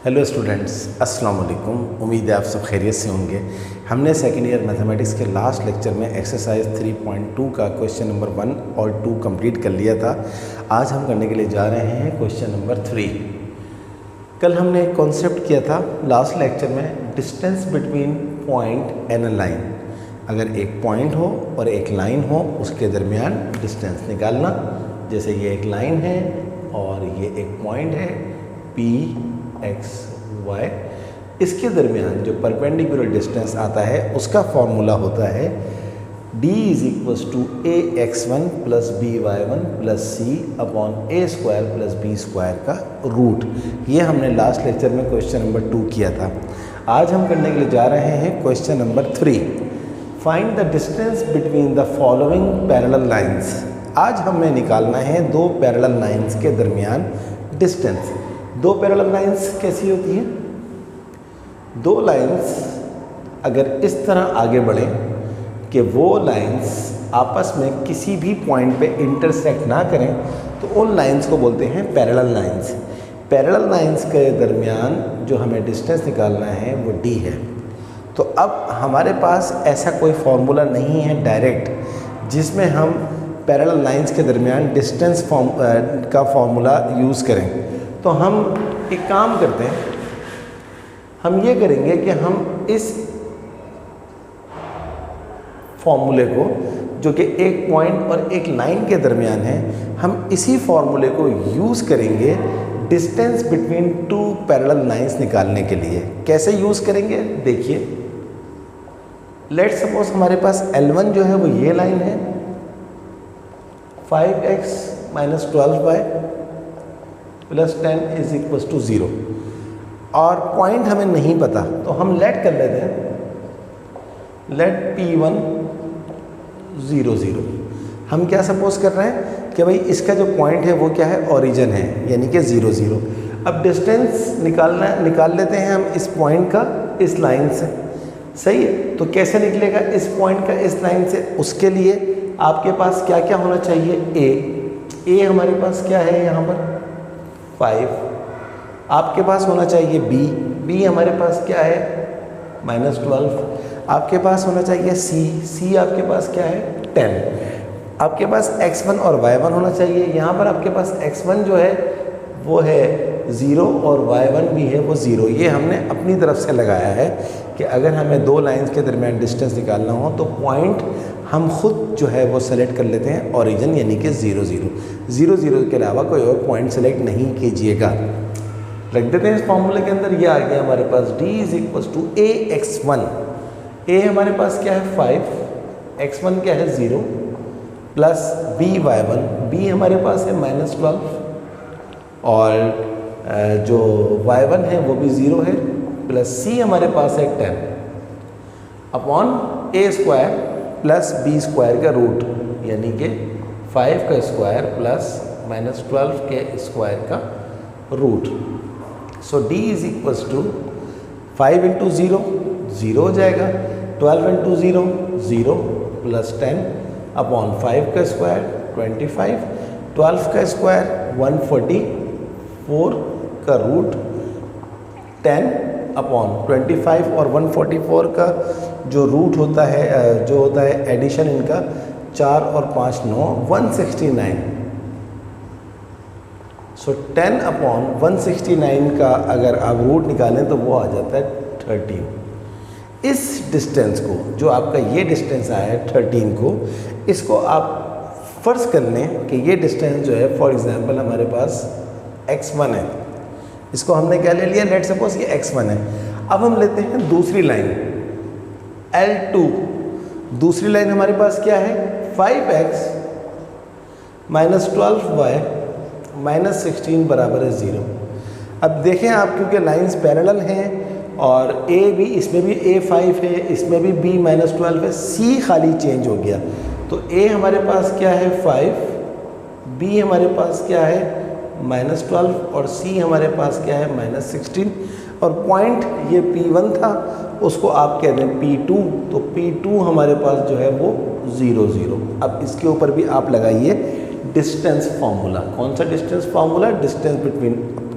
Hello students, अस्सलाम वालेकुम। उम्मीद है आप सब खैरियत से होंगे। हमने सेकेंड ईयर मैथमेटिक्स के लास्ट लेक्चर में एक्सरसाइज 3.2 का क्वेश्चन नंबर 1 और 2 कंप्लीट कर लिया था। आज हम करने के लिए जा रहे हैं क्वेश्चन नंबर 3। कल हमने एक कॉन्सेप्ट किया था लास्ट लेक्चर में, distance between point and a line. अगर एक पॉइंट हो और एक लाइन हो, उसके दरमियान डिस्टेंस निकालना। जैसे ये एक लाइन है और ये एक पॉइंट है पी एक्स वाई, इसके दरमियान जो परपेंडिकुलर डिस्टेंस आता है उसका फॉर्मूला होता है d is equals to a x one plus b y one plus c upon a square plus b square का रूट। ये हमने लास्ट लेक्चर में क्वेश्चन नंबर 2 किया था। आज हम करने के लिए जा रहे हैं question number 3। Find the distance between the following parallel lines. आज हमें निकालना है दो पैरेलल लाइन्स के दरमियान डिस्टेंस। दो पैरेलल लाइंस कैसी होती हैं? दो लाइंस अगर इस तरह आगे बढ़ें कि वो लाइंस आपस में किसी भी पॉइंट पे इंटरसेक्ट ना करें, तो उन लाइंस को बोलते हैं पैरेलल लाइंस। पैरेलल लाइंस के दरमियान जो हमें डिस्टेंस निकालना है वो d है। तो अब हमारे पास ऐसा कोई फॉर्मूला नहीं है डायरेक्ट जिसमें हम पैरेलल लाइंस के दरमियान डिस्टेंस का फॉर्मूला यूज़ करें। तो हम एक काम करते हैं, हम ये करेंगे कि हम इस फॉर्मूले को, जो कि एक पॉइंट और एक लाइन के दरमियान है, हम इसी फॉर्मूले को यूज़ करेंगे distance between two parallel lines निकालने के लिए। कैसे यूज़ करेंगे देखिए। लेट्स सपोज हमारे पास L1 जो है वो ये लाइन है, 5x minus 12y plus 10 is equals to 0, और पॉइंट हमें नहीं पता तो हम लेट कर लेते हैं, लेट P1 0 0। हम क्या सपोज कर रहे हैं कि भाई इसका जो पॉइंट है वो क्या है, ओरिजिन है, यानी कि 0 0। अब डिस्टेंस निकाल लेते हैं हम इस पॉइंट का इस लाइन से। सही है, तो कैसे निकलेगा इस पॉइंट का इस लाइन से? उसके लिए आपके पास क्या क्या होना चाहिए? ए हमारे पास क्या है यहाँ पर 5, आपके पास होना चाहिए बी हमारे पास क्या है -12, आपके पास होना चाहिए सी आपके पास क्या है 10, आपके पास x1 और y1 होना चाहिए। यहाँ पर आपके पास x1 जो है वो है 0 और y1 भी है वो 0। ये हमने अपनी तरफ से लगाया है कि अगर हमें दो लाइंस के दरमियान डिस्टेंस निकालना हो तो पॉइंट हम खुद जो है वो सेलेक्ट कर लेते हैं ओरिजिन, यानी कि 0 0 0 0 के अलावा कोई और पॉइंट सेलेक्ट नहीं कीजिएगा। रख देते हैं इस फॉर्मूले के अंदर। ये आ गया हमारे पास d is equals to a x one. A हमारे पास क्या है 5, x1 क्या है 0 plus b y one, b हमारे पास है -12 और जो y1 है वो भी 0 है, प्लस सी हमारे पास है 10 upon a square plus b square का रूट, यानी कि 5 का स्क्वायर प्लस -12 के स्क्वायर का root. So d is equals to 5 into 0 0 हो जाएगा, 12 इंटू 0 0 प्लस 10 अपॉन 5 का स्क्वायर 25, 12 का स्क्वायर 144 का रूट, 10 अपॉन 25 और 144 का जो रूट होता है, जो होता है एडिशन इनका 4 और 5 9 169। सो 10 अपॉन 169 का अगर आप रूट निकालें तो वो आ जाता है 13। इस डिस्टेंस को, जो आपका ये डिस्टेंस आया है 13 को, इसको आप फ़र्ज़ कर लें कि ये डिस्टेंस जो है फॉर एग्ज़ाम्पल हमारे पास x1 है। इसको हमने क्या ले लिया, लेट सपोज ये x1 है। अब हम लेते हैं दूसरी लाइन L2। दूसरी लाइन हमारे पास क्या है 5x माइनस 12y माइनस 16 बराबर है 0। अब देखें आप, क्योंकि लाइंस पैरेलल हैं और a भी, इसमें भी a5 है, इसमें भी b -12 है, c खाली चेंज हो गया। तो a हमारे पास क्या है 5, b हमारे पास क्या है -12 और c हमारे पास क्या है -16, और पॉइंट ये P1 था, उसको आप कह दें P2, तो P2 हमारे पास जो है वो 0 0। अब इसके ऊपर भी आप लगाइए डिस्टेंस फार्मूला। कौन सा distance formula? Distance between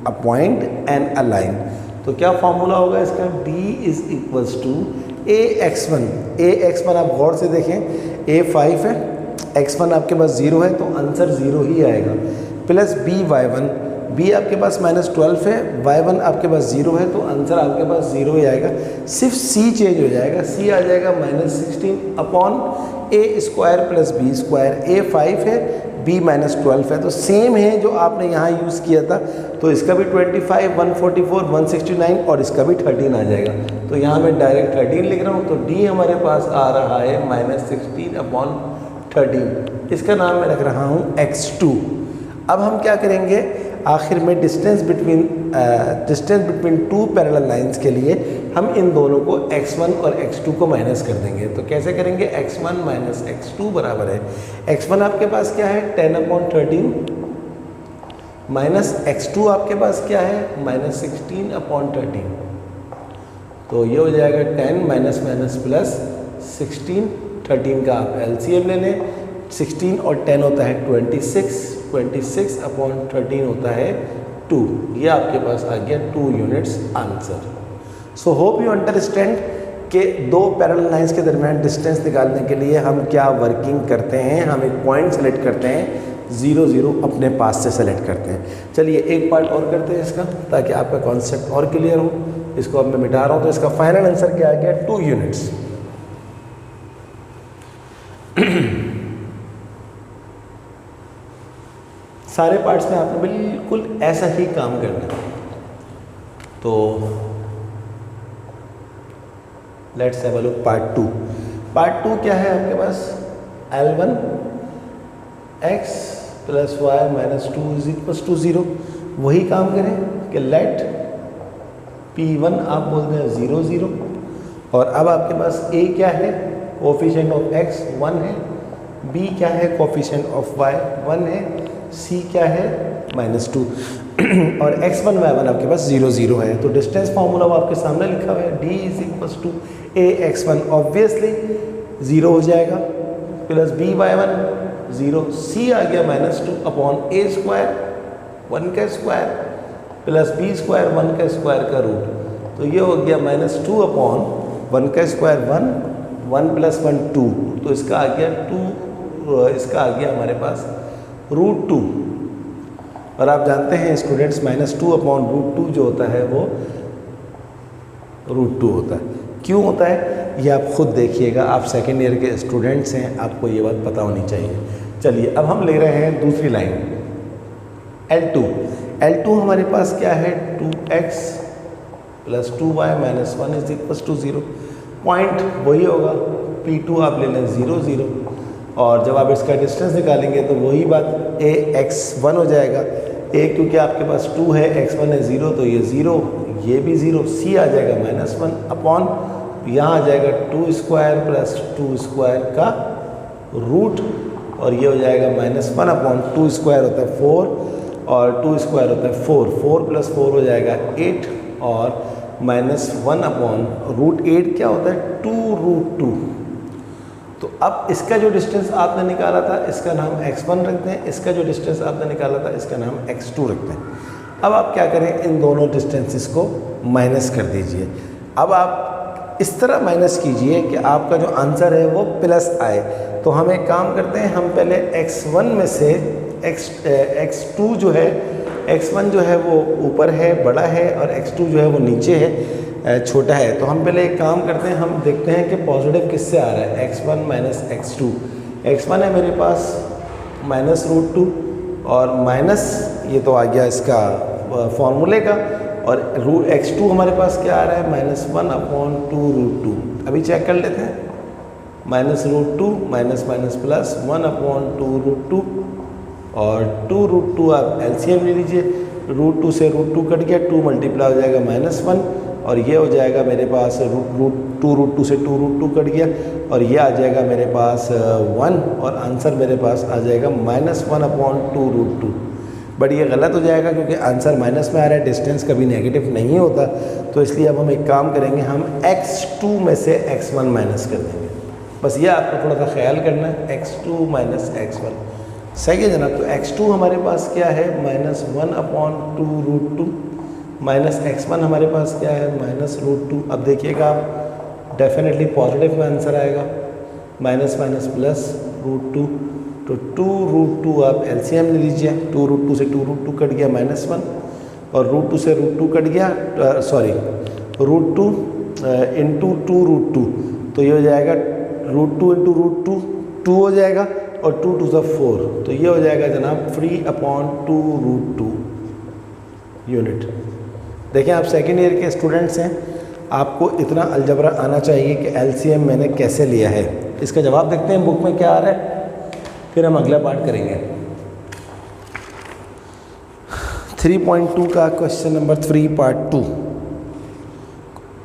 a point and a line. तो क्या फॉर्मूला होगा इसका, d is equals to ax1 आप गौर से देखें, a 5 है, x1 आपके पास 0 है तो आंसर 0 ही आएगा, प्लस by1, b आपके पास -12 है, y1 आपके पास 0 है तो आंसर आपके पास 0 ही आएगा। सिर्फ c चेंज हो जाएगा, c आ जाएगा -16 upon a² plus b², a 5 है, b -12 है, तो सेम है जो आपने यहाँ यूज़ किया था, तो इसका भी 25, 144, 169 और इसका भी 13 आ जाएगा। तो यहाँ मैं डायरेक्ट 13 लिख रहा हूँ, तो d हमारे पास आ रहा है -16 अपॉन 13, इसका नाम मैं रख रहा हूँ x2। अब हम क्या करेंगे, आखिर में distance between two parallel lines के लिए हम इन दोनों को x1 और x2 को माइनस कर देंगे। तो कैसे करेंगे, x1 माइनस x2 बराबर है, x1 आपके पास क्या है 10/13 माइनस x2 आपके पास क्या है -16/13, तो ये हो जाएगा 10 माइनस माइनस प्लस 16, 13 का आप LCM ले लें, 16 और 10 होता है 26/13 होता है 2, ये आपके पास आ गया 2 units answer. So hope you understand कि दो पैरेलल लाइंस के दरमियान डिस्टेंस निकालने के लिए हम क्या वर्किंग करते हैं, हम एक पॉइंट सेलेक्ट करते हैं, 0 0 अपने पास से सेलेक्ट करते हैं। चलिए एक पार्ट और करते हैं इसका, ताकि आपका कॉन्सेप्ट और क्लियर हो। इसको अब मैं मिटा रहा हूँ, तो इसका फाइनल आंसर क्या आ गया, 2 यूनिट्स। सारे पार्ट्स में आपने बिल्कुल ऐसा ही काम करना है। तो let's have a look part 2। Part 2 क्या है आपके पास, L1 x plus y minus 2 is equals to 0। वही काम करें कि लेट P1 आप बोलते हैं 0 0, और अब आपके पास a क्या है, कोफिशिएंट ऑफ x 1 है, b क्या है, कोफिशिएंट ऑफ y 1 है, c क्या है -2 और x1 y1 आपके पास 0 0 है। तो डिस्टेंस फार्मूला वो आपके सामने लिखा हुआ है, d is equals to ax1 obviously 0 हो जाएगा, प्लस by1 0, c आ गया -2 अपॉन a² 1 का स्क्वायर प्लस b² 1 का स्क्वायर का रूट, तो ये हो गया -2 अपॉन 1 का स्क्वायर 1, 1 प्लस 1 2, तो इसका आ गया 2, इसका आ गया हमारे पास √2। और आप जानते हैं स्टूडेंट्स, -2 अपॉन √2 जो होता है वो √2 होता है। क्यों होता है ये आप खुद देखिएगा, आप सेकेंड ईयर के स्टूडेंट्स हैं, आपको ये बात पता होनी चाहिए। चलिए अब हम ले रहे हैं दूसरी लाइन L2। L2 हमारे पास क्या है, 2x plus 2y minus 1 is equals to 0। Point वही होगा, P2 आप ले लें 0 0, और जब आप इसका डिस्टेंस निकालेंगे तो वही बात ax1 हो जाएगा। a क्योंकि आपके पास 2 है, x1 है 0, तो ये 0, ये भी 0, c आ जाएगा -1 अपॉन यहाँ आ जाएगा 2² प्लस 2² का रूट, और ये हो जाएगा -1 अपॉन 2² होता है 4 और 2² होता है 4, 4 प्लस 4 हो जाएगा 8 और -1 अपॉन √8 क्या होता है 2√2। तो अब इसका जो डिस्टेंस आपने निकाला था इसका नाम x1 रखते हैं, इसका जो डिस्टेंस आपने निकाला था इसका नाम x2 रखते हैं। अब आप क्या करें, इन दोनों डिस्टेंसेस को माइनस कर दीजिए। अब आप इस तरह माइनस कीजिए कि आपका जो आंसर है वो प्लस आए। तो हम एक काम करते हैं, हम पहले x1 में से x2 जो है, x1 जो है वो ऊपर है, बड़ा है, और x2 जो है वो नीचे है, छोटा है। तो हम पहले एक काम करते हैं, हम देखते हैं कि पॉजिटिव किससे आ रहा है, x1 माइनस x2। x1 है मेरे पास -√2 और माइनस ये तो आ गया इसका फॉर्मूले का, और x2 हमारे पास क्या आ रहा है -1 अपॉन 2√2। अभी चेक कर लेते हैं, -√2 माइनस माइनस प्लस 1 अपॉन 2√2, और 2√2 आप LCM ले लीजिए, √2 से √2 कट गया, 2 मल्टीप्लाई हो जाएगा -1, और ये हो जाएगा मेरे पास √2 से 2√2 कट गया, और ये आ जाएगा मेरे पास 1, और आंसर मेरे पास आ जाएगा -1 अपॉन 2√2। बट ये गलत हो जाएगा क्योंकि आंसर माइनस में आ रहा है, डिस्टेंस कभी नेगेटिव नहीं होता। तो इसलिए अब हम एक काम करेंगे, हम x2 में से x1 माइनस कर देंगे। बस ये आपको थोड़ा सा ख्याल करना है, x2 माइनस x1। सही है जनाब। तो x2 हमारे पास क्या है, -1 अपॉन 2√2 माइनस x1 हमारे पास क्या है माइनस रूट 2। अब देखिएगा आप डेफिनेटली पॉजिटिव में आंसर आएगा, माइनस माइनस प्लस रूट 2, तो 2 रूट 2 आप एलसीएम ले लीजिए, 2 रूट 2 से 2 रूट 2 कट गया माइनस 1, और रूट 2 से रूट 2 कट गया, सॉरी रूट 2 इंटू 2 रूट 2, तो ये हो जाएगा रूट 2 इंटू रूट 2 2 हो जाएगा, और 2 2 से 4, तो ये हो जाएगा जनाब 3/2 रूट 2 यूनिट। देखिए आप सेकेंड ईयर के स्टूडेंट्स हैं, आपको इतना अलजबरा आना चाहिए कि एलसीएम मैंने कैसे लिया है। इसका जवाब देखते हैं बुक में क्या आ रहा है, फिर हम अगला पार्ट करेंगे। 3.2 का क्वेश्चन नंबर 3 पार्ट 2,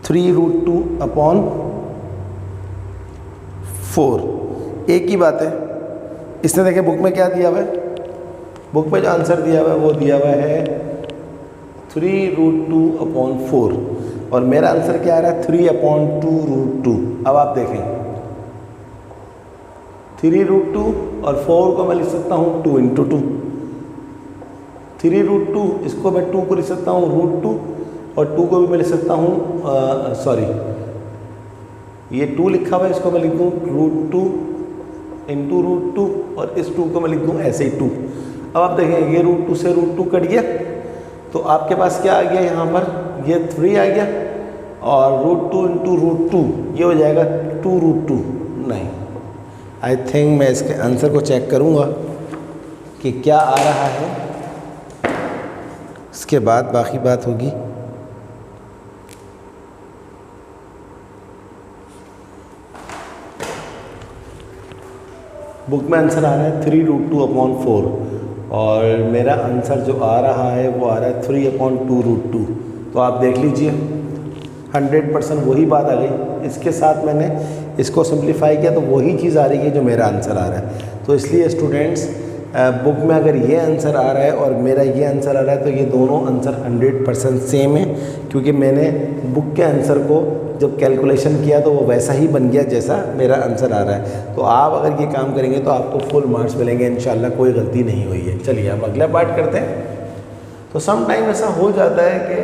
3 रूट 2/4, एक ही बात है। इसने देखे बुक में क्या दिया हुआ है, बुक में जो आंसर दिया हुआ है वो दिया हुआ है 3 रूट 2/4, और मेरा आंसर क्या आ रहा है 3/2 रूट 2। अब आप देखें 3 रूट 2 और 4 को मैं लिख सकता हूँ 2 इंटू 2, 3 रूट 2 इसको मैं 2 को लिख सकता हूँ रूट 2, और 2 को भी मैं लिख सकता हूँ सॉरी ये 2 लिखा हुआ है, इसको मैं लिख दूँ रूट 2 इंटू रूट 2, और इस 2 को मैं लिख दूँ ऐसे ही 2। अब आप देखें ये रूट 2 से रूट 2 कट गया, तो आपके पास क्या आ गया यहाँ पर, ये 3 आ गया, और रूट 2 इंटू रूट 2 ये हो जाएगा 2 रूट 2। नहीं, आई थिंक मैं इसके आंसर को चेक करूँगा कि क्या आ रहा है, इसके बाद बाकी बात होगी। बुक में आंसर आ रहा है 3 रूट 2/4, और मेरा आंसर जो आ रहा है वो आ रहा है 3/2 रूट 2। तो आप देख लीजिए 100% वही बात आ गई। इसके साथ मैंने इसको सिंप्लीफाई किया तो वही चीज़ आ रही है जो मेरा आंसर आ रहा है। तो इसलिए स्टूडेंट्स बुक में अगर ये आंसर आ रहा है और मेरा ये आंसर आ रहा है तो ये दोनों आंसर 100% सेम है, क्योंकि मैंने बुक के आंसर को जब कैलकुलेशन किया तो वो वैसा ही बन गया जैसा मेरा आंसर आ रहा है। तो आप अगर ये काम करेंगे तो आपको फुल मार्क्स मिलेंगे इंशाल्लाह, कोई गलती नहीं हुई है। चलिए अब अगला पार्ट करते हैं। तो सम टाइम ऐसा हो जाता है कि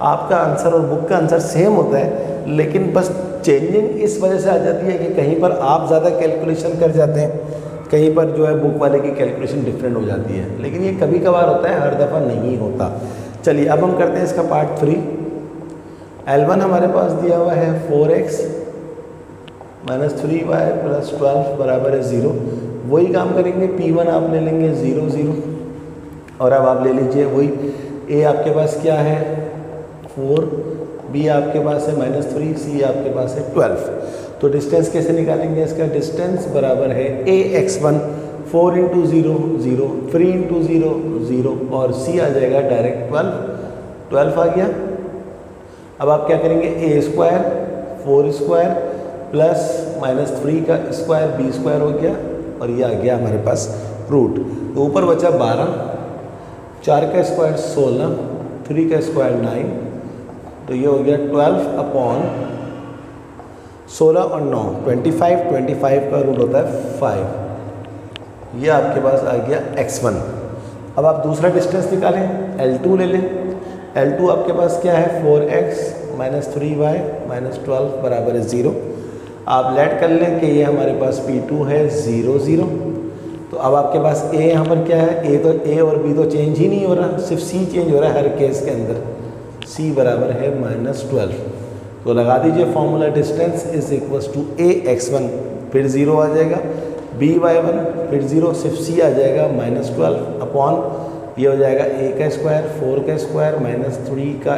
आपका आंसर और बुक का आंसर सेम होता है, लेकिन बस चेंजिंग इस वजह से आ जाती है कि कहीं पर आप ज़्यादा कैलकुलेशन कर जाते हैं, कहीं पर जो है बुक वाले की कैलकुलेशन डिफरेंट हो जाती है, लेकिन ये कभी कभार होता है, हर दफ़ा नहीं होता। चलिए अब हम करते हैं इसका पार्ट 3। L1 हमारे पास दिया हुआ है 4x माइनस 3y प्लस 12 बराबर है 0। वही काम करेंगे, P1 आप ले लेंगे 0 0, और अब आप ले लीजिए वही A आपके पास क्या है 4, B आपके पास है -3, C आपके पास है 12। तो डिस्टेंस कैसे निकालेंगे, इसका डिस्टेंस बराबर है AX1 4 इंटू 0 0, 3 इंटू 0 0, और C आ जाएगा डायरेक्ट 12 आ गया। अब आप क्या करेंगे, A स्क्वायर 4 स्क्वायर प्लस -3 का स्क्वायर B स्क्वायर हो गया, और ये आ गया हमारे पास रूट। तो ऊपर बचा 12, 4 का स्क्वायर 16, 3 का स्क्वायर 9, तो ये हो गया 12/16 और 9 25, 25 का रूट होता है 5। ये आपके पास आ गया x1। अब आप दूसरा डिस्टेंस निकालें, L2 ले लें। L2 आपके पास क्या है 4x माइनस 3y माइनस 12 बराबर है 0। आप लेट कर लें कि ये हमारे पास P2 है 0 0। तो अब आपके पास A यहाँ पर क्या है, A और B तो चेंज ही नहीं हो रहा, सिर्फ C चेंज हो रहा है हर केस के अंदर। C बराबर है -12। तो लगा दीजिए formula, distance is equals to AX1 फिर 0 आ जाएगा, BY1 फिर 0, सिर्फ C आ जाएगा -12 अपॉन ये हो जाएगा A का स्क्वायर 4 का स्क्वायर -3 का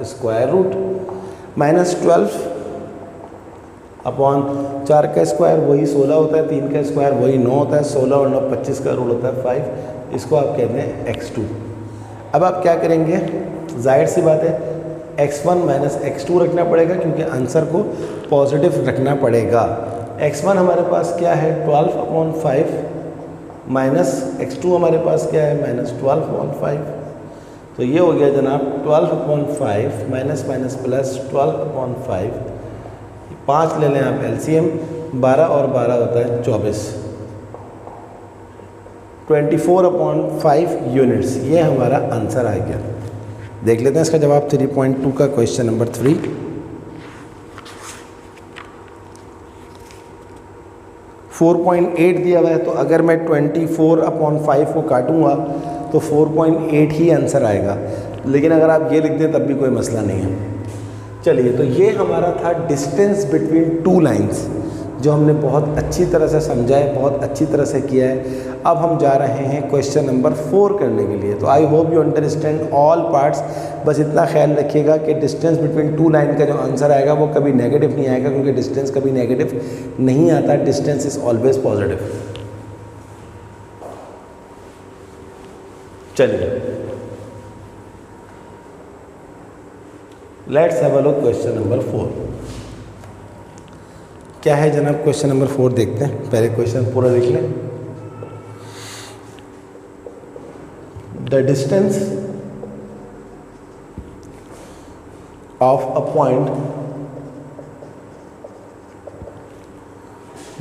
स्क्वायर रूट -12 अपॉन 4 का स्क्वायर वही 16 होता है, 3 का स्क्वायर वही 9 होता है, 16 और 9 25 का रूट होता है 5। इसको आप कहते हैं x2। अब आप क्या करेंगे, जाहिर सी बात है x1 माइनस x2 रखना पड़ेगा, क्योंकि आंसर को पॉजिटिव रखना पड़ेगा। x1 हमारे पास क्या है 12/5 माइनस x2 हमारे पास क्या है -12/5। तो ये हो गया जनाब 12/5 माइनस माइनस प्लस 12/5। 5 ले लें आप LCM, 12 और 12 होता है 24, 24/5 यूनिट्स। ये हमारा आंसर आ गया। देख लेते हैं इसका जवाब 3.2 का क्वेश्चन नंबर 3। फोर 4.8 दिया हुआ है, तो अगर मैं 24/5 को काटूंगा तो 4.8 ही आंसर आएगा, लेकिन अगर आप ये लिख दें तब भी कोई मसला नहीं है। चलिए, तो ये हमारा था डिस्टेंस बिटवीन टू लाइंस, जो हमने बहुत अच्छी तरह से समझा है, बहुत अच्छी तरह से किया है। अब हम जा रहे हैं क्वेश्चन नंबर 4 करने के लिए। तो I hope you understand all parts. बस इतना ख्याल रखिएगा कि डिस्टेंस बिटवीन टू लाइन का जो आंसर आएगा वो कभी नेगेटिव नहीं आएगा, क्योंकि डिस्टेंस कभी नेगेटिव नहीं आता, डिस्टेंस इज ऑलवेज पॉजिटिव। चलिए, let's have a look question number 4। क्या है जनाब क्वेश्चन नंबर 4? देखते हैं, पहले क्वेश्चन पूरा देख लें। The distance of a point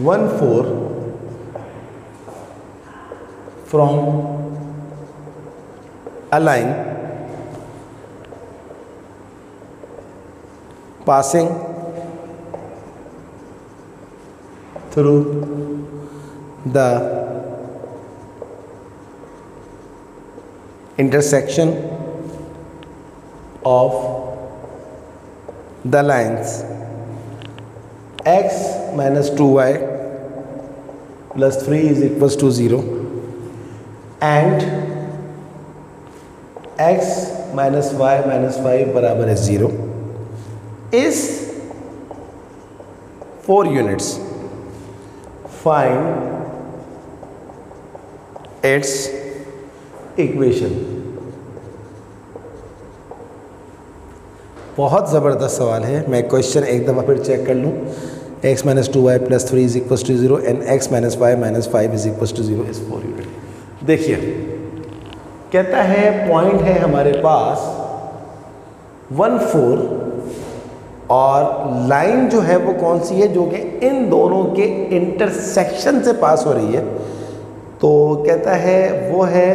1,4 from a line passing through the intersection of the lines x minus 2y plus 3 is equals to 0 and x minus y minus 5 बराबर है 0 is 4 units. Find its equation. बहुत ज़बरदस्त सवाल है। मैं question एक दफ़ा फिर चेक कर लूँ। x minus 2y plus 3 is equals to 0 and x minus y minus 5 is equals to 0 is 4 unit. देखिए, कहता है पॉइंट है हमारे पास 1,4 और लाइन जो है वो कौन सी है, जो कि इन दोनों के इंटरसेक्शन से पास हो रही है। तो कहता है वो है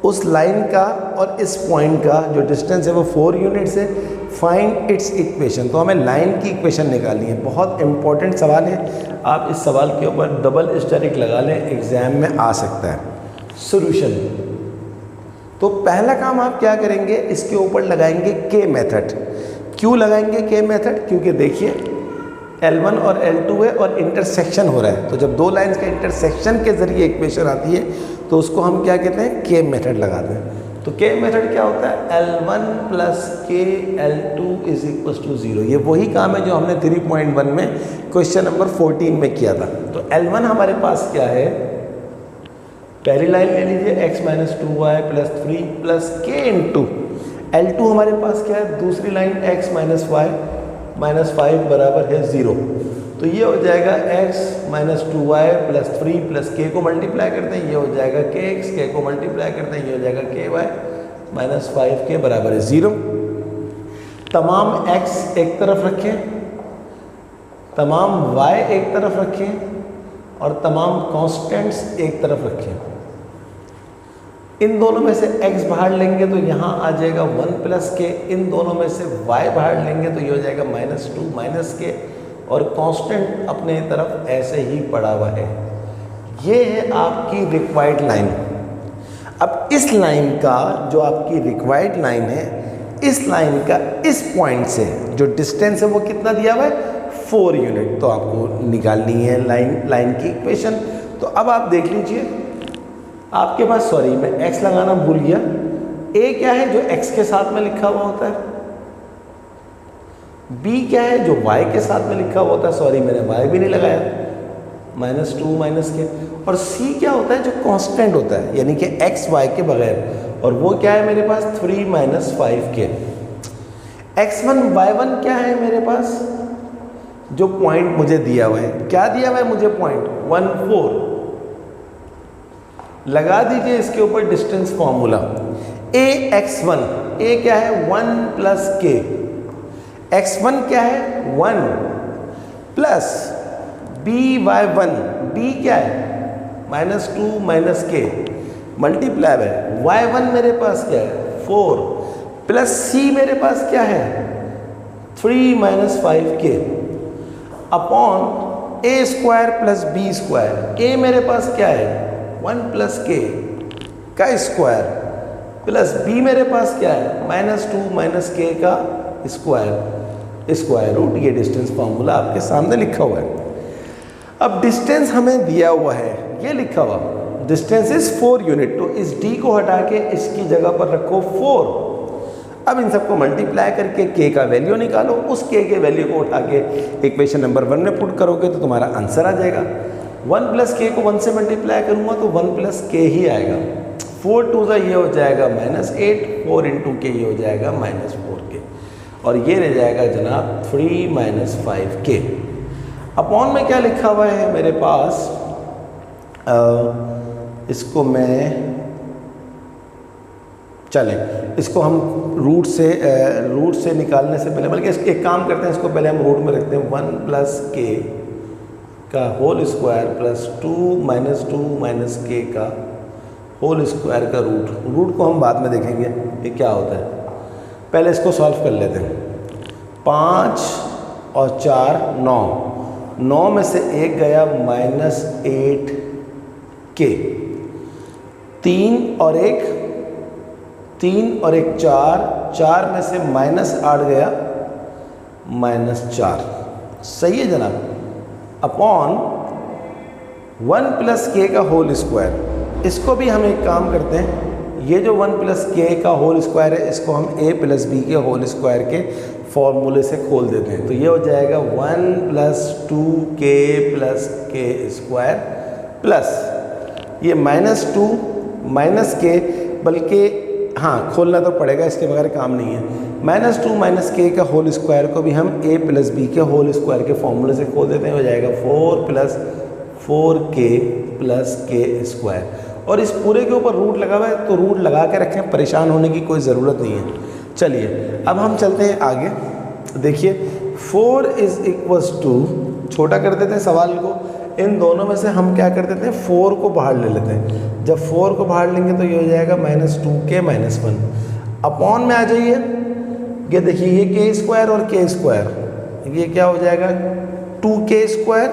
उस लाइन का और इस पॉइंट का जो डिस्टेंस है वो 4 यूनिट्स है। Find its equation. तो हमें लाइन की इक्वेशन निकालनी है। बहुत इंपॉर्टेंट सवाल है, आप इस सवाल के ऊपर डबल स्टेरिक लगा लें, एग्जाम में आ सकता है। सॉल्यूशन, तो पहला काम आप क्या करेंगे, इसके ऊपर लगाएंगे के मेथड। क्यों लगाएंगे के मेथड? क्योंकि देखिए L1 और L2 है और इंटरसेक्शन हो रहा है, तो जब दो लाइंस के इंटरसेक्शन के ज़रिए इक्वेशन आती है तो उसको हम क्या कहते हैं, के मेथड लगाते हैं। तो के मेथड क्या होता है, L1 प्लस के L2 इज इक्वल्स टू 0। ये वही काम है जो हमने 3.1 में क्वेश्चन नंबर 14 में किया था। तो L1 हमारे पास क्या है, पहली लाइन ले लीजिए x माइनस 2y प्लस 3 प्लस के इंटू L2 हमारे पास क्या है, दूसरी line x minus y minus 5 बराबर है 0। तो ये हो जाएगा x माइनस 2y प्लस 3 प्लस के को मल्टीप्लाई करते हैं, ये हो जाएगा kx, के को मल्टीप्लाई करते हैं, ये हो जाएगा ky माइनस 5 के बराबर है 0। तमाम x एक तरफ रखें, तमाम y एक तरफ रखें और तमाम कॉन्स्टेंट्स एक तरफ रखें। इन दोनों में से x बाहर लेंगे तो यहाँ आ जाएगा 1 प्लस के, इन दोनों में से y बाहर लेंगे तो ये हो जाएगा -2 माइनस के, और कांस्टेंट अपने तरफ ऐसे ही पड़ा हुआ है। ये है आपकी रिक्वायर्ड लाइन। अब इस लाइन का जो आपकी रिक्वायर्ड लाइन है, इस लाइन का इस पॉइंट से जो डिस्टेंस है वो कितना दिया हुआ है, 4 यूनिट। तो आपको निकालनी है लाइन की इक्वेशन। तो अब आप देख लीजिए, आपके पास, सॉरी मैं x लगाना भूल गया, a क्या है जो x के साथ में लिखा हुआ होता है, b क्या है जो y के साथ में लिखा हुआ होता है, सॉरी मैंने y भी नहीं लगाया, -2 माइनस के, और c क्या होता है जो कांस्टेंट होता है, यानी कि x y के बगैर, और वो क्या है मेरे पास 3 माइनस 5 के। x1 y1 क्या है मेरे पास, जो पॉइंट मुझे दिया हुआ है, क्या दिया हुआ है मुझे पॉइंट 1 4, लगा दीजिए इसके ऊपर distance formula, a x1, a क्या है 1 प्लस के, x1 क्या है 1 प्लस b y1, b क्या है -2 माइनस के मल्टीप्लाई है y1 मेरे पास क्या है 4 प्लस सी मेरे पास क्या है 3 minus 5k upon a square plus b square. ए मेरे पास क्या है 1 प्लस के का स्क्वायर प्लस बी मेरे पास क्या है -2 माइनस के का स्क्वायर रूट। ये डिस्टेंस फार्मूला आपके सामने लिखा हुआ है। अब डिस्टेंस हमें दिया हुआ है, ये लिखा हुआ डिस्टेंस इज 4 यूनिट। तो इस d को हटा के इसकी जगह पर रखो 4। अब इन सबको मल्टीप्लाई करके k का वैल्यू निकालो। उस k के वैल्यू को उठा के इक्वेशन नंबर 1 में पुट करोगे तो तुम्हारा आंसर आ जाएगा। 1 प्लस के को 1 से मल्टीप्लाई करूँगा तो 1 प्लस के ही आएगा। 4 टू ये हो जाएगा -8, 4 इंटू के ये हो जाएगा -4k और ये रह जाएगा जनाब 3 माइनस 5k। अपॉन में क्या लिखा हुआ है मेरे पास, इसको मैं इसको हम रूट से निकालने से पहले, बल्कि एक काम करते हैं, इसको पहले हम रूट में रखते हैं 1 प्लस के का होल स्क्वायर प्लस 2 माइनस के का होल स्क्वायर का रूट को हम बाद में देखेंगे ये क्या होता है। पहले इसको सॉल्व कर लेते हैं। 5 और 4 9 में से 1 गया -8k, 3 और 1 4 में से -8 गया -4। सही है जनाब। अपॉन 1 प्लस के का होल स्क्वायर। इसको भी हम एक काम करते हैं, ये जो 1 प्लस के का होल स्क्वायर है इसको हम a प्लस बी के होल स्क्वायर के फॉर्मूले से खोल देते हैं। तो ये हो जाएगा 1 प्लस 2k प्लस के स्क्वायर प्लस ये -2 माइनस के, बल्कि हाँ खोलना तो पड़ेगा, इसके बगैर काम नहीं है। -2 माइनस के का होल स्क्वायर को भी हम a प्लस बी के होल स्क्वायर के फॉर्मूले से खोल देते हैं। हो जाएगा 4 प्लस 4k प्लस के स्क्वायर और इस पूरे के ऊपर रूट लगा हुआ है तो रूट लगा के रखें, परेशान होने की कोई ज़रूरत नहीं है। चलिए अब हम चलते हैं आगे। देखिए 4 इज इक्वल्स टू, छोटा कर देते हैं सवाल को, इन दोनों में से हम क्या कर देते हैं 4 को बाहर ले लेते हैं। जब 4 को बाहर लेंगे तो ये हो जाएगा -2k -1। अपॉन में आ जाइए, ये देखिए ये के स्क्वायर और के स्क्वायर, ये क्या हो जाएगा 2k स्क्वायर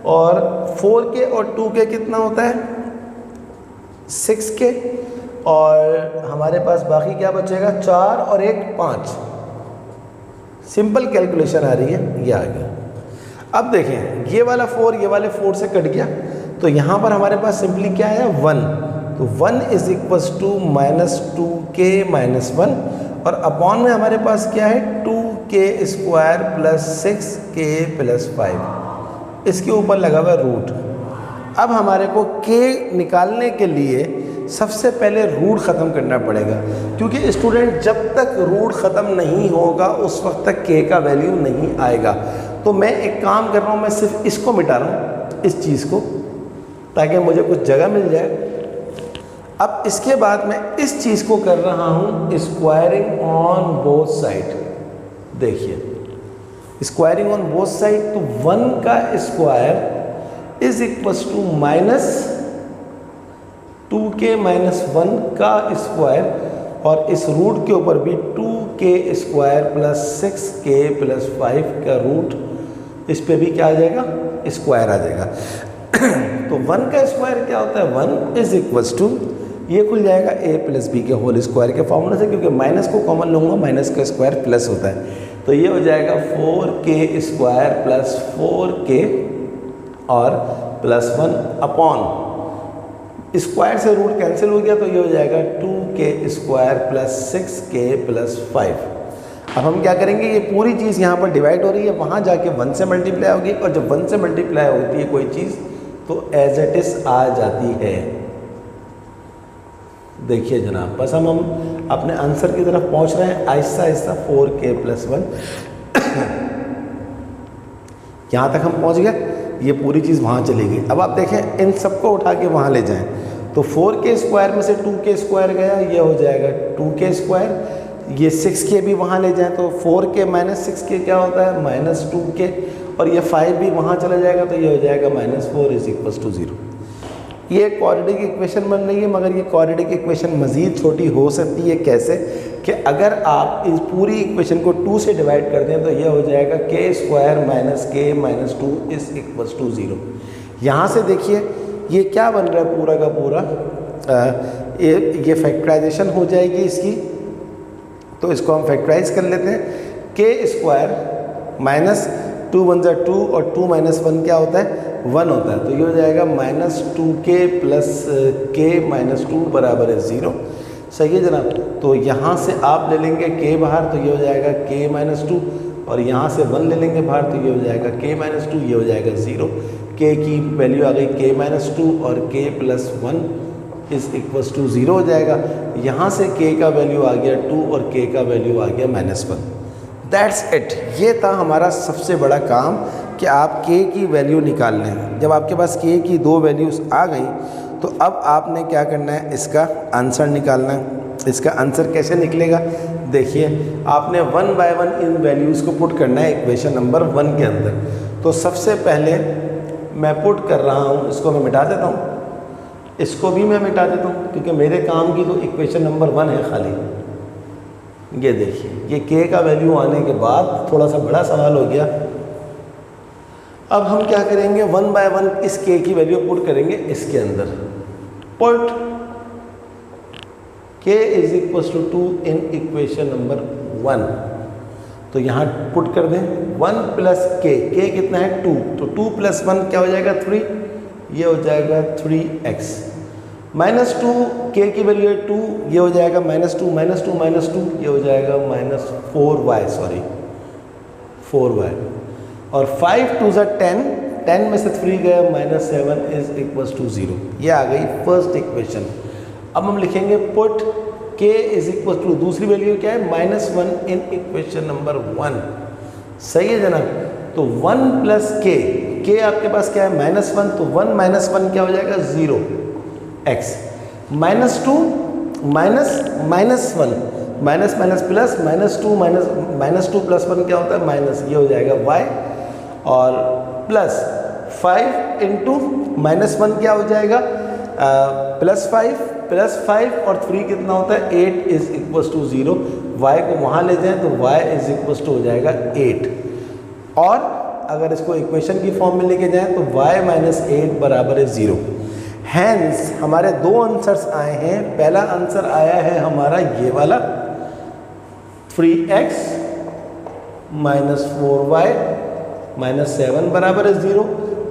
और 4k और 2k कितना होता है 6k और हमारे पास बाकी क्या बचेगा 4 और 1 5। सिंपल कैलकुलेशन आ रही है, ये आ गया। अब देखें ये वाला 4 ये वाले 4 से कट गया तो यहाँ पर हमारे पास सिंपली क्या है 1। तो 1 इज इक्वल्स टू -2k -1 और अपॉन में हमारे पास क्या है 2k square plus 6k plus 5। इसके ऊपर लगा हुआ रूट। अब हमारे को k निकालने के लिए सबसे पहले रूट ख़त्म करना पड़ेगा, क्योंकि स्टूडेंट जब तक रूट ख़त्म नहीं होगा उस वक्त तक k का वैल्यू नहीं आएगा। तो मैं एक काम कर रहा हूँ, मैं सिर्फ इसको मिटा रहा हूँ, इस चीज़ को, ताकि मुझे कुछ जगह मिल जाए। अब इसके बाद मैं इस चीज़ को कर रहा हूँ स्क्वायरिंग ऑन बोथ साइड। देखिए स्क्वायरिंग ऑन बोथ साइड, तो 1 का square is equals to -2k -1 का स्क्वायर और इस रूट के ऊपर भी 2k square plus 6k plus 5 का रूट, इस पे भी क्या आ जाएगा स्क्वायर आ जाएगा। तो 1 का स्क्वायर क्या होता है 1 इज इक्वल्स टू, ये खुल जाएगा a प्लस बी के होल स्क्वायर के फॉर्मूले से, क्योंकि माइनस को कॉमन लूँगा, माइनस का स्क्वायर प्लस होता है। तो ये हो जाएगा 4k स्क्वायर प्लस 4k और प्लस 1 अपॉन स्क्वायर से रूट कैंसिल हो गया तो ये हो जाएगा 2k square plus 6k plus 5। अब हम क्या करेंगे, ये पूरी चीज़ यहाँ पर डिवाइड हो रही है, वहाँ जाके 1 से मल्टीप्लाई होगी और जब 1 से मल्टीप्लाई होती है कोई चीज़ तो एज इट इज़ आ जाती है। देखिए जनाब, बस हम अपने आंसर की तरफ पहुँच रहे हैं आहिस्ता आहिस्ता। 4k प्लस 1 यहाँ तक हम पहुँच गए, ये पूरी चीज़ वहाँ चली गई। अब आप देखें इन सबको उठा के वहाँ ले जाएं तो 4k स्क्वायर में से 2k स्क्वायर गया, ये हो जाएगा 2k स्क्वायर। ये 6k भी वहाँ ले जाएं तो 4k माइनस 6k क्या होता है -2k और ये 5 भी वहाँ चला जाएगा तो ये हो जाएगा -4 इज इक्वल्स टू 0। ये क्वाड्रेटिक इक्वेशन बन रही है, मगर ये क्वाड्रेटिक इक्वेशन मज़ीद छोटी हो सकती है। कैसे कि अगर आप इस पूरी इक्वेशन को 2 से डिवाइड कर दें तो ये हो जाएगा k² minus k minus 2 is equals to 0। यहाँ से देखिए ये क्या बन रहा है पूरा का पूरा, ये फैक्टराइजेशन हो जाएगी इसकी, तो इसको हम फैक्टराइज कर लेते हैं। k² माइनस 2 1 × 2 और 2 माइनस 1 क्या होता है 1 होता है, तो ये हो जाएगा -2k प्लस k माइनस 2 बराबर है 0। सही है जनाब। तो यहाँ से आप ले लेंगे k बाहर, तो ये हो जाएगा k माइनस 2, और यहाँ से 1 ले लेंगे बाहर, तो ये हो जाएगा k माइनस 2, ये हो जाएगा 0। k की वैल्यू आ गई k माइनस 2 और k plus 1 is equals to 0 हो जाएगा। यहाँ से k का वैल्यू आ गया 2 और k का वैल्यू आ गया -1। That's it. ये था हमारा सबसे बड़ा काम कि आप k की वैल्यू निकाल लें। जब आपके पास k की 2 वैल्यूज़ आ गई तो अब आपने क्या करना है, इसका आंसर निकालना है। इसका आंसर कैसे निकलेगा, देखिए आपने 1 बाय 1 इन वैल्यूज़ को पुट करना है इक्वेशन नंबर 1 के अंदर। तो सबसे पहले मैं पुट कर रहा हूँ, इसको मैं मिटा देता हूँ, इसको भी मैं मिटा देता हूँ, क्योंकि मेरे काम की तो इक्वेशन नंबर 1 है खाली। ये देखिए ये k का वैल्यू आने के बाद थोड़ा सा बड़ा सवाल हो गया। अब हम क्या करेंगे, 1 बाय 1 इस k की वैल्यू पुट करेंगे इसके अंदर। Put k is equals to 2 in equation number 1। तो यहाँ पुट कर दें 1 प्लस k, k कितना है 2, तो 2 प्लस 1 क्या हो जाएगा 3, ये हो जाएगा 3x माइनस 2, k की वैल्यू है 2, ये हो जाएगा -2 माइनस 2 माइनस 2, ये हो जाएगा -4y और 5 2 ज़ा 10, 10 में से 3 गया -7 इज इक्वल्स टू 0। ये आ गई फर्स्ट इक्वेशन। अब हम लिखेंगे put k is equal to, दूसरी वैल्यू क्या है -1 इन इक्वेशन नंबर 1। सही है जनाब। तो 1 प्लस k आपके पास क्या है -1, तो 1 माइनस 1 क्या हो जाएगा 0x -2 minus -1 minus minus plus -2 -2 plus 1 क्या होता है माइनस, ये हो जाएगा y और प्लस 5 इंटू -1 क्या हो जाएगा +5 और 3 कितना होता है 8 इज इक्वल्स टू 0। y को वहाँ ले जाएं तो y इज इक्वल्स टू हो जाएगा 8, और अगर इसको इक्वेशन की फॉर्म में लेके जाएं तो y माइनस 8 बराबर है 0। हैंस हमारे 2 आंसर्स आए हैं। पहला आंसर आया है हमारा ये वाला 3x माइनस 4y माइनस 7 बराबर है 0,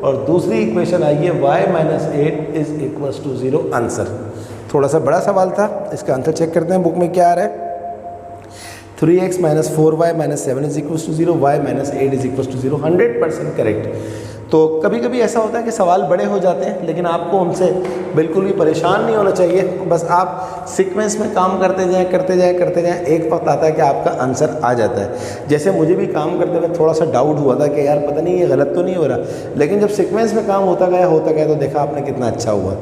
और दूसरी इक्वेशन आई है y minus 8 is equals to 0 answer. थोड़ा सा बड़ा सवाल था, इसका आंसर चेक करते हैं बुक में क्या आ रहा है। 3x minus 4y minus 7 is equals to 0, y minus 8 is equals to 0, 100% correct. तो कभी कभी ऐसा होता है कि सवाल बड़े हो जाते हैं, लेकिन आपको उनसे बिल्कुल भी परेशान नहीं होना चाहिए। बस आप सीक्वेंस में काम करते जाएं, एक वक्त आता है कि आपका आंसर आ जाता है। जैसे मुझे भी काम करते हुए थोड़ा सा डाउट हुआ था कि यार पता नहीं ये गलत तो नहीं हो रहा, लेकिन जब सीक्वेंस में काम होता गया तो देखा आपने कितना अच्छा हुआ।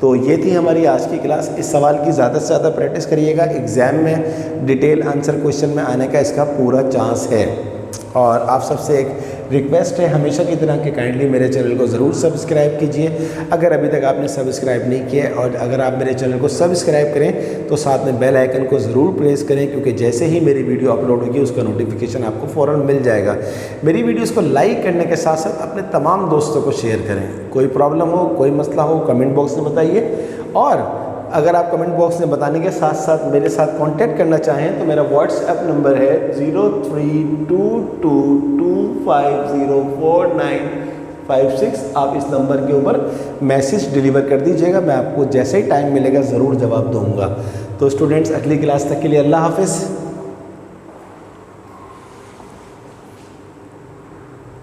तो ये थी हमारी आज की क्लास। इस सवाल की ज़्यादा से ज़्यादा प्रैक्टिस करिएगा, एग्ज़ाम में डिटेल आंसर क्वेश्चन में आने का इसका पूरा चांस है। और आप सबसे एक रिक्वेस्ट है हमेशा की तरह कि काइंडली मेरे चैनल को ज़रूर सब्सक्राइब कीजिए अगर अभी तक आपने सब्सक्राइब नहीं किया, और अगर आप मेरे चैनल को सब्सक्राइब करें तो साथ में बेल आइकन को ज़रूर प्रेस करें, क्योंकि जैसे ही मेरी वीडियो अपलोड होगी उसका नोटिफिकेशन आपको फ़ौरन मिल जाएगा। मेरी वीडियोज़ को लाइक करने के साथ साथ अपने तमाम दोस्तों को शेयर करें। कोई प्रॉब्लम हो, कोई मसला हो, कमेंट बॉक्स में बताइए, और अगर आप कमेंट बॉक्स में बताने के साथ साथ मेरे साथ कांटेक्ट करना चाहें तो मेरा व्हाट्सएप नंबर है 0322250496। आप इस नंबर के ऊपर मैसेज डिलीवर कर दीजिएगा, मैं आपको जैसे ही टाइम मिलेगा ज़रूर जवाब दूंगा। तो स्टूडेंट्स अगली क्लास तक के लिए अल्लाह हाफिज़।